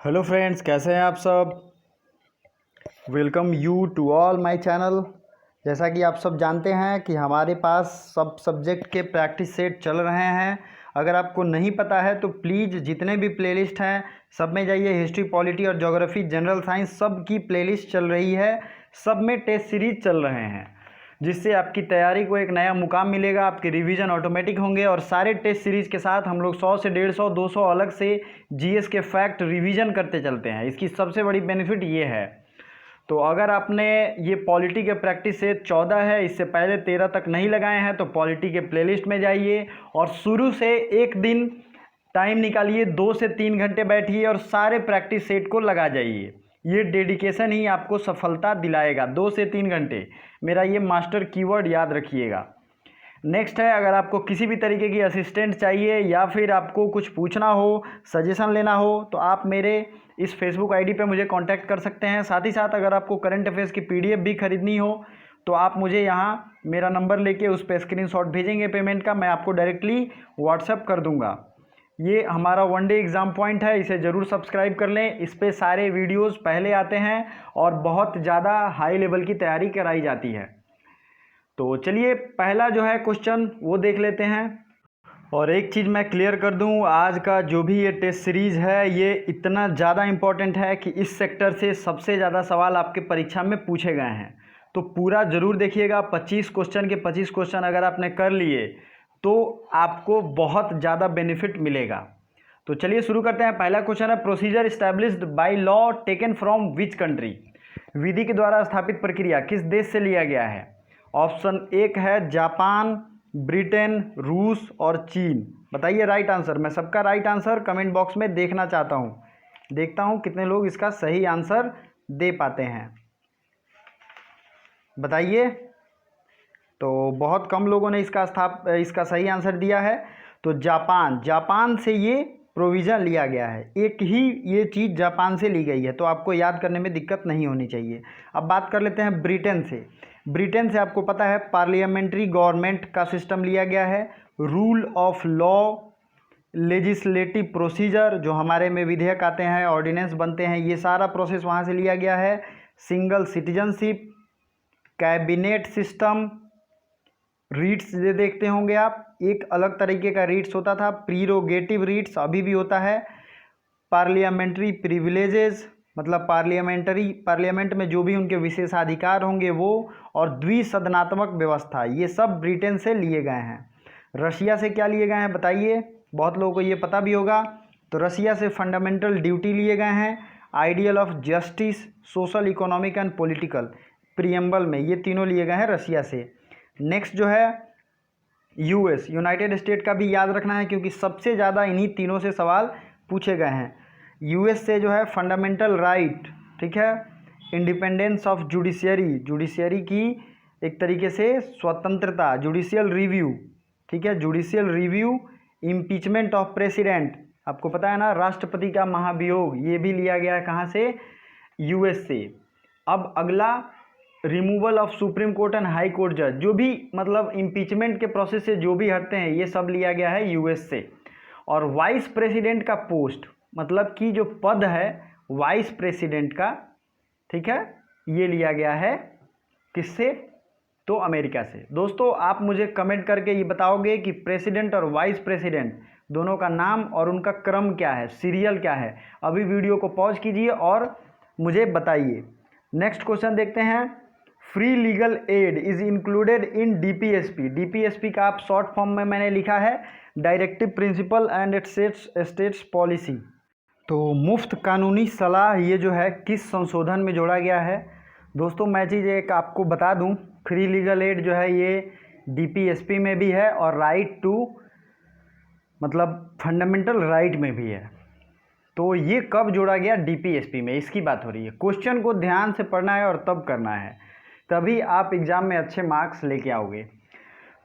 Hello friends, कैसे हैं आप सब। Welcome you to all my channel. जैसा कि आप सब जानते हैं कि हमारे पास सब सब्जेक्ट के प्रैक्टिस सेट चल रहे हैं। अगर आपको नहीं पता है तो प्लीज़ जितने भी प्लेलिस्ट हैं सब में जाइए। हिस्ट्री, पॉलिटी और ज्योग्राफी, जनरल साइंस सब की प्लेलिस्ट चल रही है। सब में टेस्ट सीरीज चल रहे हैं, जिससे आपकी तैयारी को एक नया मुकाम मिलेगा। आपके रिवीजन ऑटोमेटिक होंगे और सारे टेस्ट सीरीज़ के साथ हम लोग 100 से 150 200 अलग से जीएस के फैक्ट रिवीजन करते चलते हैं। इसकी सबसे बड़ी बेनिफिट ये है। तो अगर आपने ये पॉलिटी के प्रैक्टिस से 14 है, इससे पहले 13 तक नहीं लगाए हैं तो पॉलिटी के प्लेलिस्ट में जाइए और शुरू से एक दिन टाइम निकालिए, 2 से 3 घंटे बैठिए और सारे प्रैक्टिस सेट को लगा जाइए। ये डेडिकेशन ही आपको सफलता दिलाएगा। 2 से 3 घंटे, मेरा ये मास्टर कीवर्ड याद रखिएगा। नेक्स्ट है, अगर आपको किसी भी तरीके की असिस्टेंट चाहिए या फिर आपको कुछ पूछना हो, सजेशन लेना हो, तो आप मेरे इस फेसबुक आईडी पे मुझे कांटेक्ट कर सकते हैं। साथ ही साथ अगर आपको करंट अफेयर्स की पीडीएफ भी खरीदनी हो तो आप मुझे यहाँ मेरा नंबर लेके उस पर स्क्रीनशॉट भेजेंगे पेमेंट का, मैं आपको डायरेक्टली व्हाट्सएप कर दूँगा। ये हमारा 1 डे एग्ज़ाम पॉइंट है, इसे ज़रूर सब्सक्राइब कर लें। इस पे सारे वीडियोस पहले आते हैं और बहुत ज़्यादा हाई लेवल की तैयारी कराई जाती है। तो चलिए पहला जो है क्वेश्चन वो देख लेते हैं। और एक चीज़ मैं क्लियर कर दूं, आज का जो भी ये टेस्ट सीरीज़ है ये इतना ज़्यादा इम्पोर्टेंट है कि इस सेक्टर से सबसे ज़्यादा सवाल आपके परीक्षा में पूछे गए हैं। तो पूरा ज़रूर देखिएगा। 25 क्वेश्चन के 25 क्वेश्चन अगर आपने कर लिए तो आपको बहुत ज़्यादा बेनिफिट मिलेगा। तो चलिए शुरू करते हैं। पहला क्वेश्चन है, procedure established by law taken from which country. विधि के द्वारा स्थापित प्रक्रिया किस देश से लिया गया है। ऑप्शन एक है जापान, ब्रिटेन, रूस और चीन। बताइए राइट आंसर। मैं सबका राइट आंसर कमेंट बॉक्स में देखना चाहता हूँ। देखता हूँ कितने लोग इसका सही आंसर दे पाते हैं, बताइए। तो बहुत कम लोगों ने इसका सही आंसर दिया है। तो जापान से ये प्रोविज़न लिया गया है। एक ही ये चीज़ जापान से ली गई है, तो आपको याद करने में दिक्कत नहीं होनी चाहिए। अब बात कर लेते हैं ब्रिटेन से। ब्रिटेन से आपको पता है पार्लियामेंट्री गवर्नमेंट का सिस्टम लिया गया है। Rule of law, legislative procedure, जो हमारे में विधेयक आते हैं, ऑर्डिनेंस बनते हैं, ये सारा प्रोसेस वहाँ से लिया गया है। Single citizenship, cabinet system, writs दे देखते होंगे आप, एक अलग तरीके का रीट्स होता था, प्रीरोगेटिव रीट्स अभी भी होता है। पार्लियामेंट्री प्रिविलेजेस, मतलब पार्लियामेंट में जो भी उनके विशेषाधिकार होंगे वो, और द्विसदनात्मक व्यवस्था, ये सब ब्रिटेन से लिए गए हैं। रशिया से क्या लिए गए हैं बताइए, बहुत लोगों को ये पता भी होगा। तो रशिया से फंडामेंटल ड्यूटी लिए गए हैं, ideal of justice, social, economic and political, preamble में, ये तीनों लिए गए हैं रशिया से। नेक्स्ट जो है यूएस, यूनाइटेड स्टेट का भी याद रखना है क्योंकि सबसे ज़्यादा इन्हीं तीनों से सवाल पूछे गए हैं। यूएस से जो है फंडामेंटल राइट, ठीक है, इंडिपेंडेंस ऑफ जुडिशियरी की एक तरीके से स्वतंत्रता, जुडिशियल रिव्यू, ठीक है, judicial review, impeachment of president, आपको पता है ना, राष्ट्रपति का महाभियोग, ये भी लिया गया है कहाँ से, यूएस से। अब अगला removal of supreme court and high court जज, जो भी मतलब इम्पीचमेंट के प्रोसेस से जो भी हटते हैं, ये सब लिया गया है यूएस से। और वाइस प्रेसिडेंट का पोस्ट, मतलब कि जो पद है वाइस प्रेसिडेंट का, ठीक है, ये लिया गया है किससे, तो अमेरिका से। दोस्तों आप मुझे कमेंट करके ये बताओगे कि प्रेसिडेंट और वाइस प्रेसिडेंट दोनों का नाम और उनका क्रम क्या है, सीरियल क्या है। अभी वीडियो को पॉज कीजिए और मुझे बताइए। नेक्स्ट क्वेश्चन देखते हैं। Free legal add is included in DPSP. DPSP का आप शॉर्ट फॉर्म में मैंने लिखा है directive principle and states policy. तो मुफ्त कानूनी सलाह, ये जो है किस संशोधन में जोड़ा गया है। दोस्तों मैं चीज़ एक आपको बता दूं, फ्री लीगल एड जो है ये डीपीएसपी में भी है और राइट टू मतलब फंडामेंटल राइट में भी है। तो ये कब जोड़ा गया, डीपीएसपी में, इसकी बात हो रही है। क्वेश्चन को ध्यान से पढ़ना है और तब करना है, तभी आप एग्ज़ाम में अच्छे मार्क्स लेके आओगे।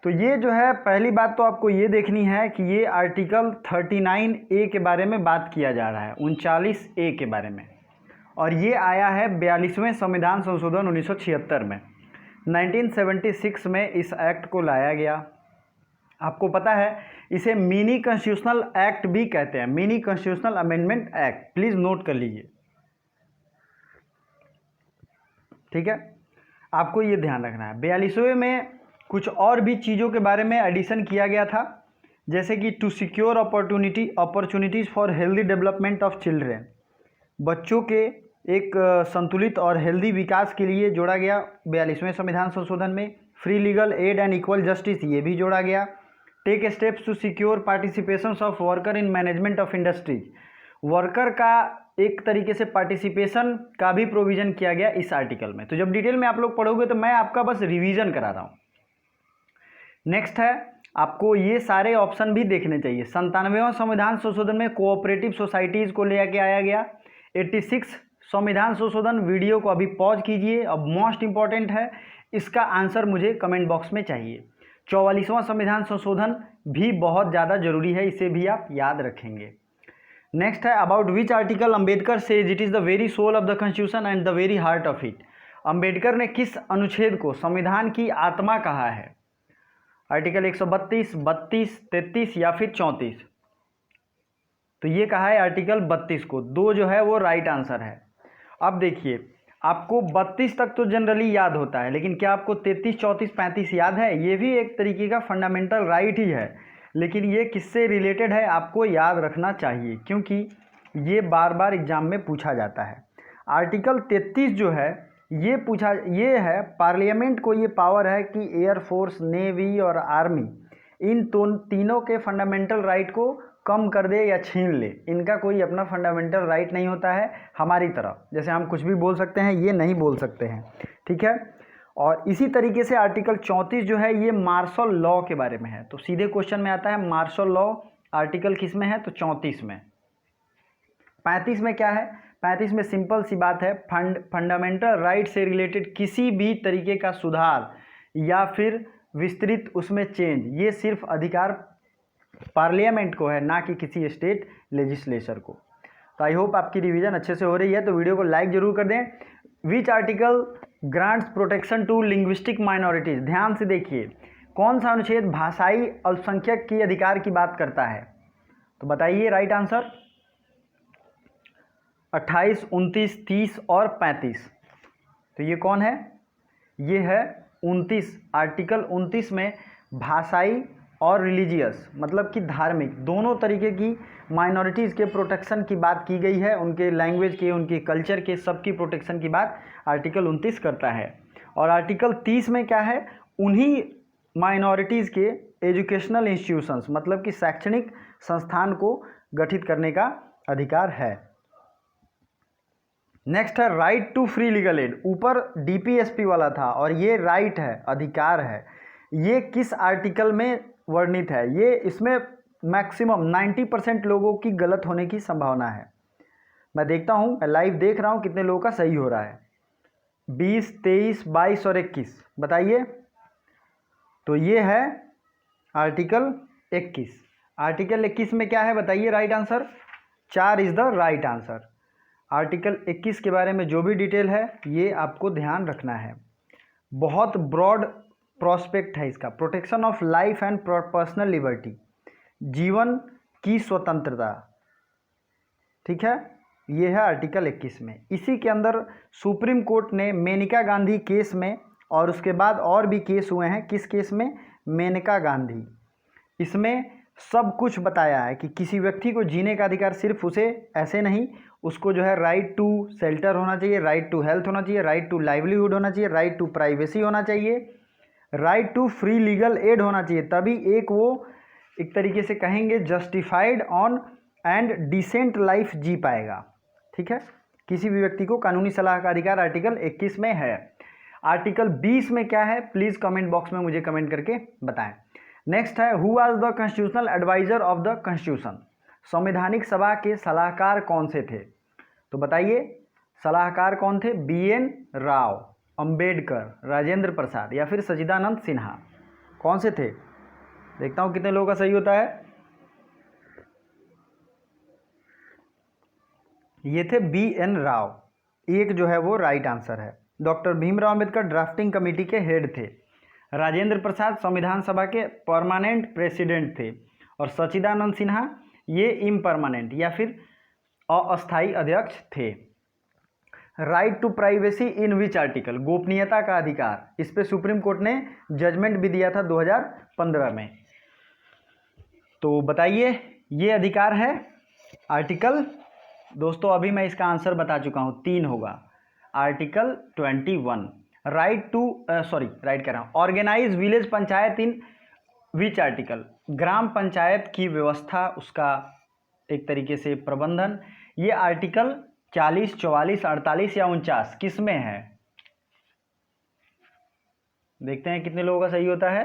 तो ये जो है पहली बात तो आपको ये देखनी है कि ये आर्टिकल 39A के बारे में बात किया जा रहा है, 39A के बारे में, और ये आया है 42वें संविधान संशोधन 1976 में। 1976 में इस एक्ट को लाया गया। आपको पता है इसे मिनी कॉन्स्टिट्यूशनल एक्ट भी कहते हैं, mini constitutional amendment act, please note कर लीजिए। ठीक है, आपको ये ध्यान रखना है। 42वें में कुछ और भी चीज़ों के बारे में एडिशन किया गया था, जैसे कि to secure opportunities for healthy development of children, बच्चों के एक संतुलित और हेल्दी विकास के लिए जोड़ा गया 42वें संविधान संशोधन में। Free legal aid and equal justice, ये भी जोड़ा गया। Take steps to secure participation of worker in management of industries, worker का एक तरीके से पार्टिसिपेशन का भी प्रोविजन किया गया इस आर्टिकल में। तो जब डिटेल में आप लोग पढ़ोगे तो मैं आपका बस रिवीजन करा रहा हूँ। नेक्स्ट है, आपको ये सारे ऑप्शन भी देखने चाहिए। 97वां संविधान संशोधन में कोऑपरेटिव सोसाइटीज़ को लेकर आया गया। 86 संविधान संशोधन, वीडियो को अभी पॉज कीजिए, अब मोस्ट इंपॉर्टेंट है, इसका आंसर मुझे कमेंट बॉक्स में चाहिए। 44वां संविधान संशोधन भी बहुत ज़्यादा जरूरी है, इसे भी आप याद रखेंगे। नेक्स्ट है, about which article Ambedkar says it is the very soul of the constitution and the very heart of it. Ambedkar ने किस अनुच्छेद को संविधान की आत्मा कहा है? आर्टिकल 132, 32, 33 या फिर 34? तो ये कहा है आर्टिकल 32 को, 2 जो है वो राइट आंसर है। अब देखिए, आपको 32 तक तो जनरली याद होता है, लेकिन क्या आपको 33, 34, 35 याद है? ये भी एक तरीके का फंडामेंटल राइट ही है, लेकिन ये किससे रिलेटेड है आपको याद रखना चाहिए, क्योंकि ये बार बार एग्जाम में पूछा जाता है। आर्टिकल 33 जो है ये है, पार्लियामेंट को ये पावर है कि एयरफोर्स, नेवी और आर्मी इन तीनों के फंडामेंटल राइट को कम कर दे या छीन ले। इनका कोई अपना फंडामेंटल राइट नहीं होता है हमारी तरह, जैसे हम कुछ भी बोल सकते हैं, ये नहीं बोल सकते हैं। ठीक है, और इसी तरीके से आर्टिकल 34 जो है ये मार्शल लॉ के बारे में है। तो सीधे क्वेश्चन में आता है मार्शल लॉ आर्टिकल किस में है? तो 34 में। 35 में क्या है? 35 में सिंपल सी बात है, फंडामेंटल राइट से रिलेटेड किसी भी तरीके का सुधार या फिर विस्तृत उसमें चेंज, ये सिर्फ अधिकार पार्लियामेंट को है, ना कि किसी स्टेट लेजिस्लेचर को। तो आई होप आपकी रिवीजन अच्छे से हो रही है, तो वीडियो को लाइक जरूर कर दें। Which article grants protection to linguistic minorities, ध्यान से देखिए, कौन सा अनुच्छेद भाषाई अल्पसंख्यक के अधिकार की बात करता है? तो बताइए राइट आंसर। 28, 29, 30 और 35। तो ये कौन है? ये है 29। आर्टिकल 29 में भाषाई और रिलीजियस, मतलब कि धार्मिक, दोनों तरीके की माइनॉरिटीज़ के प्रोटेक्शन की बात की गई है। उनके लैंग्वेज के, उनके कल्चर के, सबकी प्रोटेक्शन की बात आर्टिकल 29 करता है। और आर्टिकल 30 में क्या है? उन्हीं माइनॉरिटीज़ के एजुकेशनल इंस्टीट्यूशंस, मतलब कि शैक्षणिक संस्थान को गठित करने का अधिकार है। नेक्स्ट है right to free legal aid. ऊपर डीपीएसपी वाला था और ये राइट है, अधिकार है। ये किस आर्टिकल में वर्णित है? ये इसमें मैक्सिमम 90% लोगों की गलत होने की संभावना है। मैं देखता हूँ, मैं लाइव देख रहा हूँ कितने लोगों का सही हो रहा है। 20, 23, 22 और 21 बताइए। तो ये है आर्टिकल 21। आर्टिकल 21 में क्या है बताइए right answer. 4 is the right answer. Article 21 के बारे में जो भी डिटेल है ये आपको ध्यान रखना है। बहुत ब्रॉड प्रोस्पेक्ट है इसका। Protection of life and personal liberty, जीवन की स्वतंत्रता। ठीक है, ये है आर्टिकल 21 में। इसी के अंदर सुप्रीम कोर्ट ने मेनका गांधी केस में, और उसके बाद और भी केस हुए हैं। किस केस में? मेनका गांधी। इसमें सब कुछ बताया है कि किसी व्यक्ति को जीने का अधिकार सिर्फ उसे ऐसे नहीं, उसको जो है राइट टू शेल्टर होना चाहिए, राइट टू हेल्थ होना चाहिए, राइट टू लाइवलीहुड होना चाहिए, राइट टू प्राइवेसी होना चाहिए, right to free legal aid होना चाहिए। तभी एक वो एक तरीके से कहेंगे justified on and decent life जी पाएगा। ठीक है, किसी भी व्यक्ति को कानूनी सलाह का अधिकार आर्टिकल 21 में है। आर्टिकल 20 में क्या है प्लीज़ कमेंट बॉक्स में मुझे कमेंट करके बताएं। नेक्स्ट है who was the constitutional adviser of the constitution. संवैधानिक सभा के सलाहकार कौन से थे? तो बताइए सलाहकार कौन थे? BN राव, अंबेडकर, राजेंद्र प्रसाद या फिर सच्चिदानंद सिन्हा। कौन से थे? देखता हूं कितने लोगों का सही होता है। ये थे BN राव, एक जो है वो राइट आंसर है। Doctor Bhimrao Ambedkar drafting committee के हेड थे। राजेंद्र प्रसाद संविधान सभा के परमानेंट प्रेसिडेंट थे। और सच्चिदानंद सिन्हा ये इम्परमानेंट या फिर अस्थायी अध्यक्ष थे। Right to privacy in which article, गोपनीयता का अधिकार, इस पे सुप्रीम कोर्ट ने जजमेंट भी दिया था 2015 में। तो बताइए ये अधिकार है आर्टिकल, दोस्तों अभी मैं इसका आंसर बता चुका हूँ, 3 होगा, आर्टिकल 21। राइट टू राइट कह रहा हूँ, organise village panchayat in which article, ग्राम पंचायत की व्यवस्था, उसका एक तरीके से प्रबंधन, ये आर्टिकल 40, 44, 48 या 49 किस में है? देखते हैं कितने लोगों का सही होता है।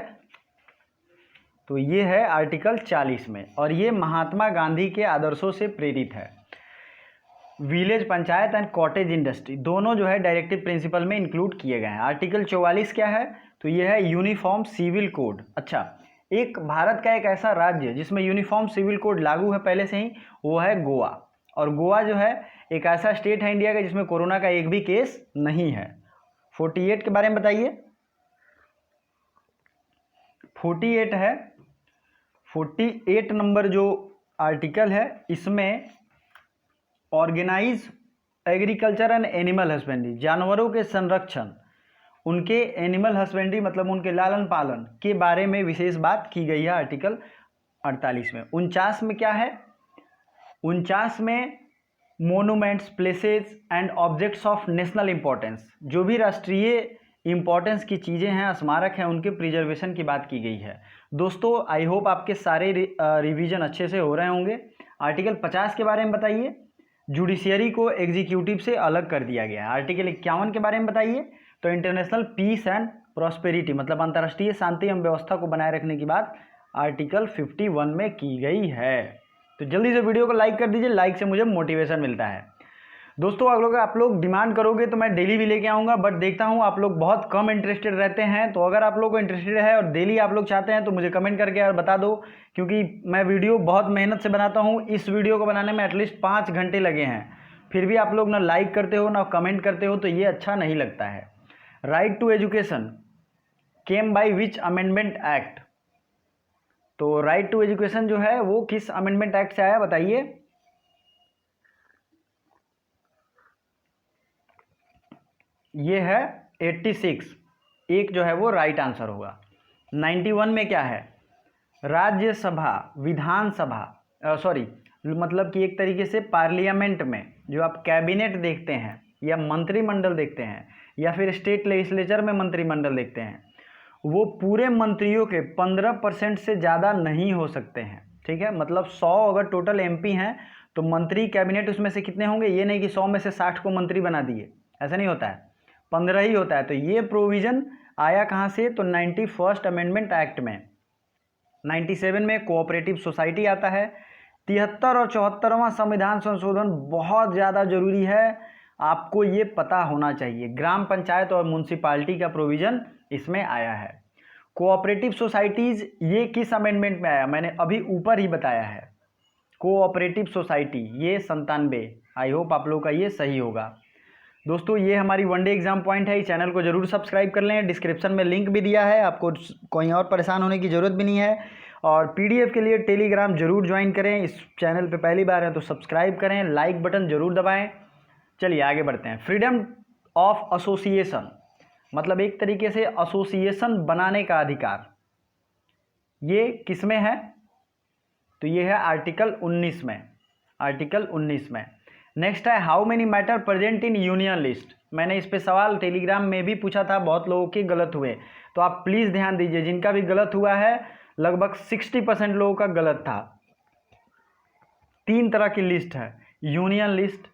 तो ये है आर्टिकल 40 में, और ये महात्मा गांधी के आदर्शों से प्रेरित है। Village panchayat and cottage industry दोनों जो है डायरेक्टिव प्रिंसिपल में इंक्लूड किए गए हैं। आर्टिकल 44 क्या है? तो ये है यूनिफॉर्म सिविल कोड। अच्छा, एक भारत का एक ऐसा राज्य जिसमें यूनिफॉर्म सिविल कोड लागू है पहले से ही, वो है गोवा। और गोवा जो है एक ऐसा स्टेट है इंडिया का जिसमें कोरोना का एक भी केस नहीं है। 48 के बारे में बताइए। 48 है, 48 नंबर जो आर्टिकल है इसमें organise agriculture and animal husbandry, जानवरों के संरक्षण, उनके एनिमल हस्बेंड्री मतलब उनके लालन पालन के बारे में विशेष बात की गई है आर्टिकल 48 में। 49 में क्या है? 49 में monuments, places and objects of national importance, जो भी राष्ट्रीय इंपॉर्टेंस की चीज़ें हैं, स्मारक हैं, उनके प्रिजर्वेशन की बात की गई है। दोस्तों आई होप आपके सारे रिवीजन अच्छे से हो रहे होंगे। आर्टिकल 50 के बारे में बताइए। जुडिशियरी को एग्जीक्यूटिव से अलग कर दिया गया है। आर्टिकल 51 के बारे में बताइए। तो इंटरनेशनल पीस एंड प्रॉस्पेरिटी मतलब अंतर्राष्ट्रीय शांति एवं व्यवस्था को बनाए रखने की बात आर्टिकल 51 में की गई है। तो जल्दी से वीडियो को लाइक कर दीजिए, लाइक से मुझे मोटिवेशन मिलता है। दोस्तों अगर आप लोग डिमांड करोगे तो मैं डेली भी लेके आऊँगा, बट देखता हूँ आप लोग बहुत कम इंटरेस्टेड रहते हैं। तो अगर आप लोग को इंटरेस्टेड है और डेली आप लोग चाहते हैं तो मुझे कमेंट करके यार बता दो, क्योंकि मैं वीडियो बहुत मेहनत से बनाता हूँ। इस वीडियो को बनाने में एटलीस्ट 5 घंटे लगे हैं, फिर भी आप लोग ना लाइक करते हो ना कमेंट करते हो, तो ये अच्छा नहीं लगता है। Right to education came by which amendment act? तो राइट टू एजुकेशन जो है वो किस अमेंडमेंट एक्ट से आया बताइए। ये है 86, एक जो है वो राइट आंसर होगा। 91 में क्या है? राज्यसभा, विधानसभा, मतलब कि एक तरीके से पार्लियामेंट में जो आप कैबिनेट देखते हैं या मंत्रिमंडल देखते हैं या फिर स्टेट लेजिस्लेचर में मंत्रिमंडल देखते हैं, वो पूरे मंत्रियों के 15% से ज़्यादा नहीं हो सकते हैं। ठीक है, मतलब 100 अगर टोटल एमपी हैं तो मंत्री कैबिनेट उसमें से कितने होंगे? ये नहीं कि 100 में से 60 को मंत्री बना दिए, ऐसा नहीं होता है, 15 ही होता है। तो ये प्रोविज़न आया कहाँ से? तो 91st अमेंडमेंट एक्ट में। 97 में कोऑपरेटिव सोसाइटी आता है। 73 और 74वां संविधान संशोधन बहुत ज़्यादा जरूरी है, आपको ये पता होना चाहिए। ग्राम पंचायत और म्यूनसिपालिटी का प्रोविज़न इसमें आया है। कोऑपरेटिव सोसाइटीज़ ये किस अमेंडमेंट में आया? मैंने अभी ऊपर ही बताया है। कोऑपरेटिव सोसाइटी ये 97। आई होप आप लोग का ये सही होगा। दोस्तों ये हमारी वनडे एग्जाम पॉइंट है, इस चैनल को जरूर सब्सक्राइब कर लें। डिस्क्रिप्शन में लिंक भी दिया है, आपको कोई और परेशान होने की ज़रूरत भी नहीं है। और पीडीएफ के लिए टेलीग्राम जरूर ज्वाइन करें। इस चैनल पे पहली बार है तो सब्सक्राइब करें, लाइक बटन जरूर दबाएं। चलिए आगे बढ़ते हैं। फ्रीडम ऑफ एसोसिएशन मतलब एक तरीके से एसोसिएशन बनाने का अधिकार, ये किस में है? तो ये है आर्टिकल 19 में। आर्टिकल 19 में। नेक्स्ट है how many matter present in union list. मैंने इस पे सवाल टेलीग्राम में भी पूछा था, बहुत लोगों के गलत हुए, तो आप प्लीज़ ध्यान दीजिए। जिनका भी गलत हुआ है लगभग 60% लोगों का गलत था। 3 तरह की लिस्ट है, यूनियन लिस्ट,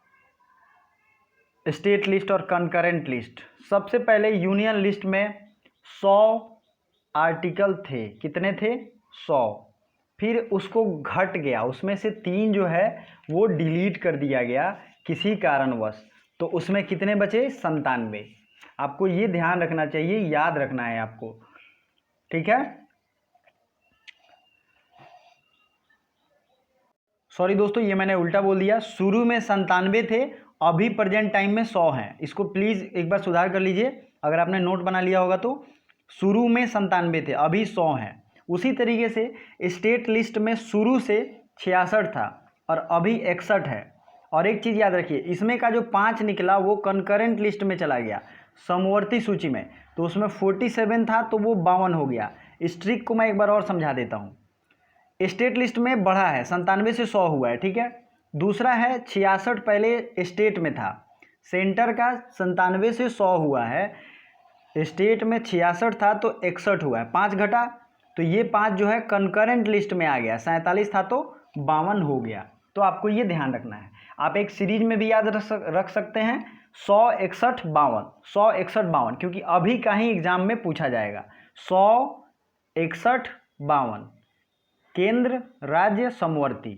स्टेट लिस्ट और कंकरेंट लिस्ट। सबसे पहले यूनियन लिस्ट में 100 आर्टिकल थे। कितने थे? 100। फिर उसको घट गया, उसमें से 3 जो है वो डिलीट कर दिया गया किसी कारणवश, तो उसमें कितने बचे? 97। आपको ये ध्यान रखना चाहिए, याद रखना है आपको, ठीक है। सॉरी दोस्तों, ये मैंने उल्टा बोल दिया। शुरू में 97 थे, अभी प्रेजेंट टाइम में 100 हैं। इसको प्लीज़ एक बार सुधार कर लीजिए, अगर आपने नोट बना लिया होगा तो। शुरू में 97 थे, अभी 100 हैं। उसी तरीके से स्टेट लिस्ट में शुरू से 66 था और अभी 61 है। और एक चीज़ याद रखिए, इसमें का जो 5 निकला वो कंकरेंट लिस्ट में चला गया, समवर्ती सूची में, तो उसमें 47 था तो वो 52 हो गया। इस ट्रिक को मैं एक बार और समझा देता हूँ। स्टेट लिस्ट में बढ़ा है, 97 से 100 हुआ है, ठीक है। दूसरा है 66 पहले स्टेट में था, सेंटर का 97 से 100 हुआ है, स्टेट में 66 था तो 61 हुआ है, 5 घटा, तो ये 5 जो है कंकरेंट लिस्ट में आ गया, 47 था तो 52 हो गया। तो आपको ये ध्यान रखना है। आप एक सीरीज में भी याद रख सकते हैं 100 61 52, 100 61 52, क्योंकि अभी का ही एग्जाम में पूछा जाएगा। 100 61 52, केंद्र राज्य समवर्ती,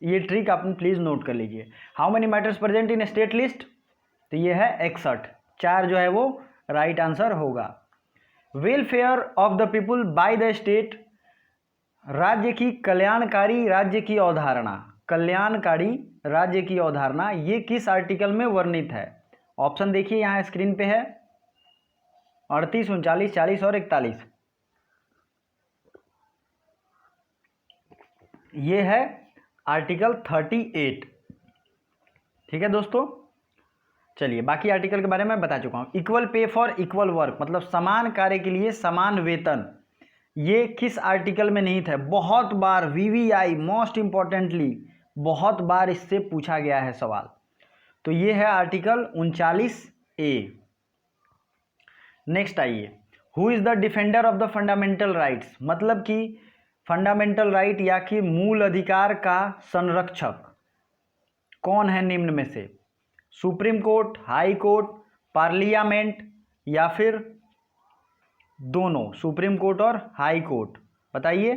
ये ट्रिक आप प्लीज नोट कर लीजिए। How many matters present in state list, तो ये है 61, 4 जो है वो राइट आंसर होगा। Welfare of the people by the state, राज्य की कल्याणकारी राज्य की अवधारणा, कल्याणकारी राज्य की अवधारणा, ये किस आर्टिकल में वर्णित है? ऑप्शन देखिए यहाँ स्क्रीन पे है, 38 39 40 और 41। ये है आर्टिकल 38, ठीक है दोस्तों। चलिए बाकी आर्टिकल के बारे में बता चुका हूँ। Equal pay for equal work, मतलब समान कार्य के लिए समान वेतन, ये किस आर्टिकल में निहित है? बहुत बार वीवीआई, मोस्ट इंपॉर्टेंटली बहुत बार इससे पूछा गया है सवाल। तो ये है आर्टिकल 39A। नेक्स्ट आइए, who is the defender of the fundamental rights, मतलब कि फंडामेंटल राइट या कि मूल अधिकार का संरक्षक कौन है निम्न में से? Supreme court, high court, parliament या फिर दोनों, सुप्रीम कोर्ट और हाई कोर्ट? बताइए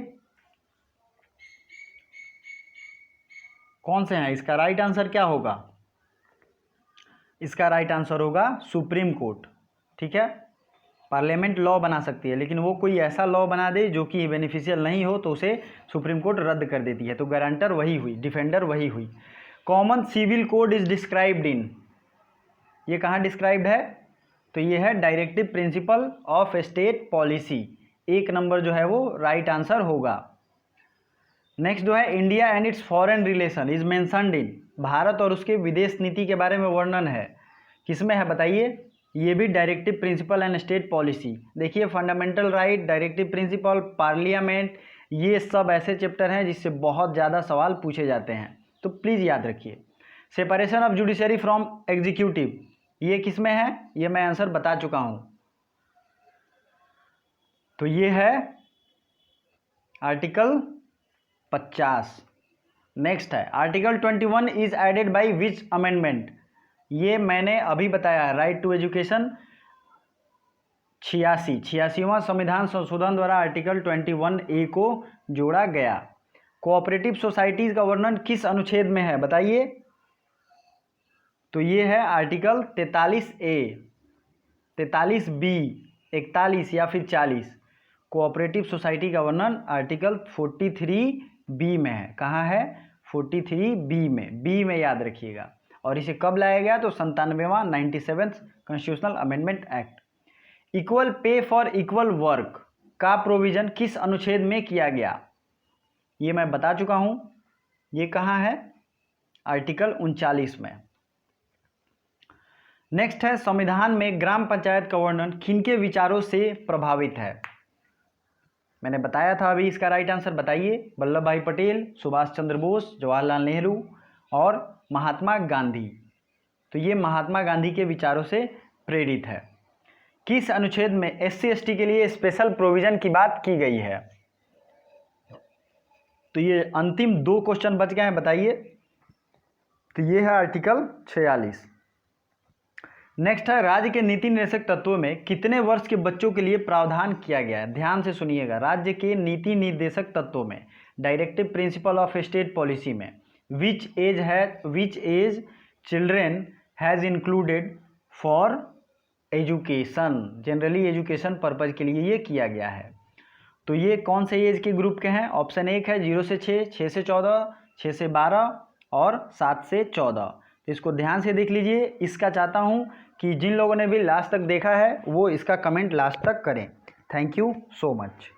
कौन से हैं? इसका राइट आंसर क्या होगा? इसका राइट आंसर होगा सुप्रीम कोर्ट, ठीक है। पार्लियामेंट लॉ बना सकती है, लेकिन वो कोई ऐसा लॉ बना दे जो कि बेनिफिशियल नहीं हो तो उसे सुप्रीम कोर्ट रद्द कर देती है। तो गारंटर वही हुई, डिफेंडर वही हुई। Common civil code is described in, ये कहाँ डिस्क्राइब्ड है? तो ये है directive principle of state policy, 1 नंबर जो है वो राइट आंसर होगा। नेक्स्ट जो है, India and its foreign relation is mentioned in, भारत और उसके विदेश नीति के बारे में वर्णन है, किसमें है बताइए? ये भी directive principle and state policy. देखिए fundamental right, directive principle, parliament, ये सब ऐसे चैप्टर हैं जिससे बहुत ज़्यादा सवाल पूछे जाते हैं, तो प्लीज़ याद रखिए। Separation of judiciary from executive, ये किसमें है? ये मैं आंसर बता चुका हूँ, तो ये है आर्टिकल 50। नेक्स्ट है article 21 is added by which amendment, ये मैंने अभी बताया है, राइट टू एजुकेशन 86वां संविधान संशोधन द्वारा आर्टिकल 21A को जोड़ा गया। कोऑपरेटिव सोसाइटीज का वर्णन किस अनुच्छेद में है बताइए? तो ये है आर्टिकल 43A, 43B, 41 या फिर 40। कोऑपरेटिव सोसाइटी का वर्णन आर्टिकल 43B में है। कहाँ है? 43B में, बी में याद रखिएगा। और इसे कब लाया गया? तो 97वां 97th constitutional amendment act. Equal pay for equal work का प्रोविजन किस अनुच्छेद में किया गया? ये मैं बता चुका हूं, ये कहाँ है? आर्टिकल 39 में। नेक्स्ट है, संविधान में ग्राम पंचायत का वर्णन किनके विचारों से प्रभावित है? मैंने बताया था अभी, इसका राइट आंसर बताइए। वल्लभ भाई पटेल, सुभाष चंद्र बोस, जवाहरलाल नेहरू और महात्मा गांधी। तो ये महात्मा गांधी के विचारों से प्रेरित है। किस अनुच्छेद में SC/ST के लिए स्पेशल प्रोविजन की बात की गई है? तो ये अंतिम 2 क्वेश्चन बच गए हैं, बताइए। तो ये है आर्टिकल 46। नेक्स्ट है, राज्य के नीति निर्देशक तत्वों में कितने वर्ष के बच्चों के लिए प्रावधान किया गया है? ध्यान से सुनिएगा, राज्य के नीति निर्देशक तत्वों में, directive principle of state policy में, which age children has included for education, generally education purpose के लिए ये किया गया है। तो ये कौन से एज के ग्रुप के हैं? ऑप्शन 1 है 0 से 6, 6 से 14, 6 से 12 और 7 से 14। तो इसको ध्यान से देख लीजिए। इसका चाहता हूँ कि जिन लोगों ने भी लास्ट तक देखा है वो इसका कमेंट लास्ट तक करें। Thank you so much.